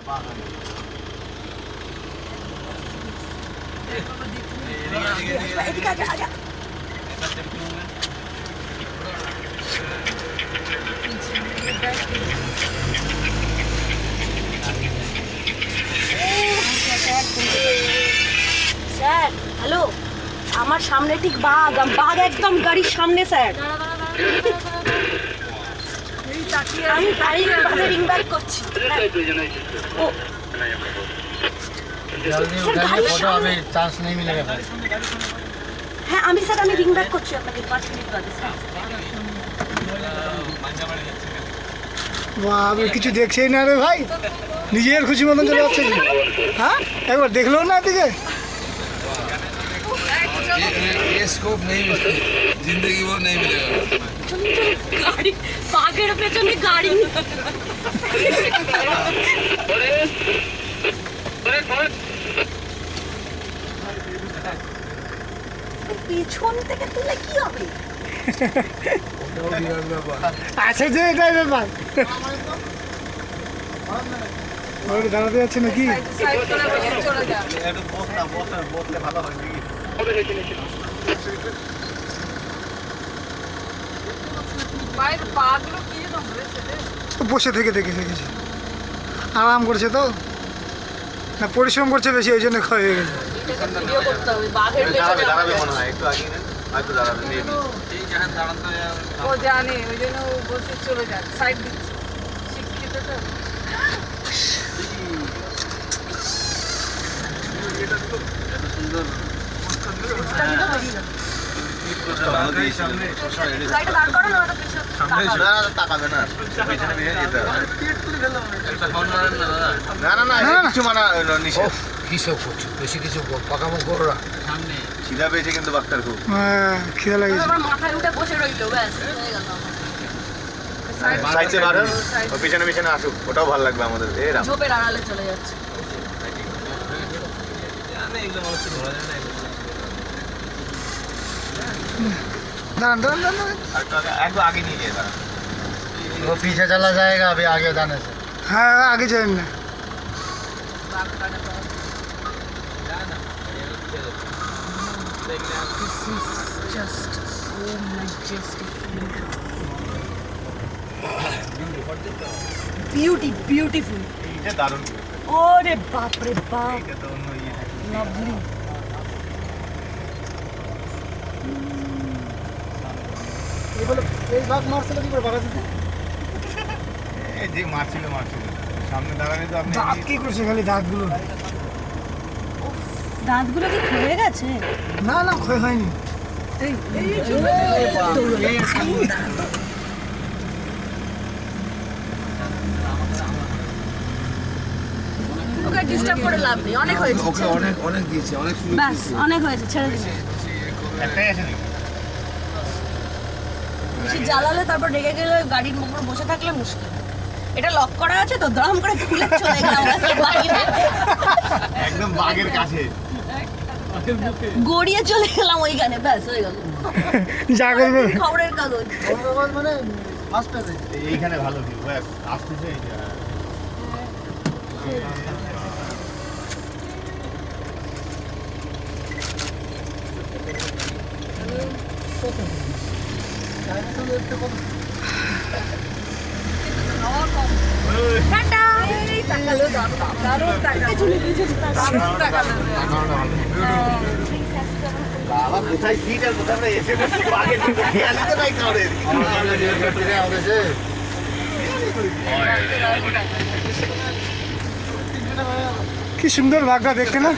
Sir hello, আমার সামনে ঠিক বাঘ, বাঘ একদম গাড়ির সামনে স্যার। আমি গাড়ির রিং ব্যাক করছি। ও चांस नहीं मिलेगा। হ্যাঁ আমি স্যার, আমি রিং ব্যাক করছি আপনাকে 5 মিনিট বাদে স্যার। বাবা কিছু দেখছেই না রে ভাই, নিজের খুশি মতন চলে যাচ্ছে। হ্যাঁ একবার দেখলো না এদিকে। ये स्कोप नहीं मिलेगा, जिंदगी वो नहीं मिलेगा। গাড়ি বাঘের পেছনে গাড়ি পিছন থেকে তুলে কি হবে? আছে যে এটাই ব্যাপার। দাঁড়াতে যাচ্ছে নাকি? বসে থেকে দেখেছি, আরাম করছে তো না, পরিশ্রম করছে বেশি, ওই জন্য ক্ষয় হয়ে গেছে। ও জানে, ওই জন্য ও বসে চলে যায়, সাইড দিচ্ছে, শিক্ষিত তো। খিদা পেয়েছে কিন্তু বাঘটার খুব। হ্যাঁ খিদা লাগেছে। মাথায় উঠে বসে রইলো, ব্যাস হয়ে গেল। সাইডে বাড়ুন, ও পিছনে পিছনে আসুক, ওটাও ভালো লাগবে আমাদের। ঝোপের আড়ালে চলে যাচ্ছে। दाঁড়ান दाঁড়াन दाঁড়ान, একটু আগে নিয়ে যেয়ে দাঁড়ান। वो पीछे चला जाएगा अभी आगे जाने से। हाँ आगे जाएंगे ना। This is just so majestic. Beautiful. এটা দারুণ। ওরে বাপ রে বাপ, এটা তো অন্য ইয়ে। লাভলি। এই বাঘ মারছিল কি করে বাঘা দিতে? এই যে মারছিল সামনে দাঁড়ালে তো আপনি দাঁত কি করছে খালি দাঁতগুলো? দাঁতগুলো কি ক্ষয়ে গেছে? না না ক্ষয় হয়নি। ওকে ডিস্টার্ব করে লাভ নেই, অনেক হয়েছে। ওকে অনেক দিয়েছে, অনেক সুযোগ ব্যাস দিয়েছে। অনেক হয়েছে, ছেড়ে দিন। একটাই আছে নাকি? বেশি জ্বালালে তারপর রেগে গেলে গাড়ির উপর বসে থাকলে মুশকিল। এটা লক করা আছে তো, দড়াম করে খুলে চলে গেলাম বাইরে, একদম বাঘের কাছে গড়িয়ে চলে গেলাম ওইখানে, ব্যাস হয়ে গেল। যা করবে খবরের কাগজ মানে আসতেছে এইখানে ভালো ভিউ, আসতেছে এই যে। টাটা। বাবা কোথায় সিট আর কোথায় আমরা এসে বসে বাঘের দিকে খেয়ালই তো নাই কারোর। কি সুন্দর বাঘটা দেখতে না?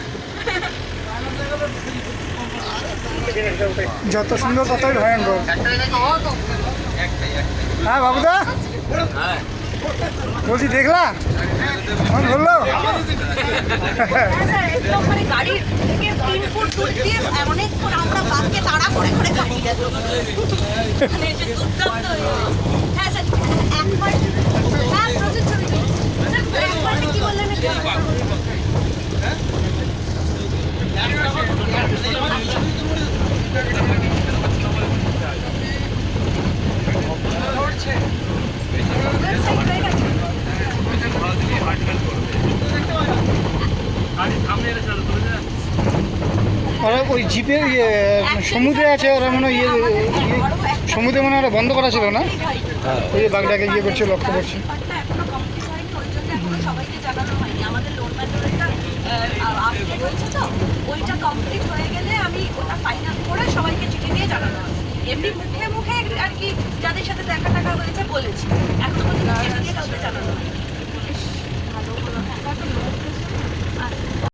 যত সুন্দর ততই ভয়ঙ্কর। হ্যাঁ বাবুদা বলছি দেখলা মন বললো? গাড়ির থেকে 3 ফুট দূর দিয়ে অনেকক্ষণ আমরা বাসকে তাড়া করে করে কাটিয়ে গেল। মানে এটা দুর্দান্ত হয়েছে। হ্যাঁ স্যার, একবার হ্যাঁ প্রচুর ছবি স্যার, একবার কি বললেন? ওয়েবসাইট হয়ে গেছে। ওরা ওই জিপে ইয়ে সমুদ্রে আছে, ওরা মনে হয় সমুদ্রে মনে হয় ওরা বন্ধ করা ছিল না, ওই যে বাঘটাকে ইয়ে করছে, লক্ষ্য করছে। ব্যাপারটা এখনো কমপ্লিট হয়নি, ওই জন্য এখনো সবাইকে জানানো হয়নি। আমাদের লোন ম্যাটারটা আপডেট হয়েছে, তো ওইটা কমপ্লিট হয়ে গেলে আমি ওটা ফাইনাল করে সবাইকে চিঠি দিয়ে জানানো হবে। এমনি মুখে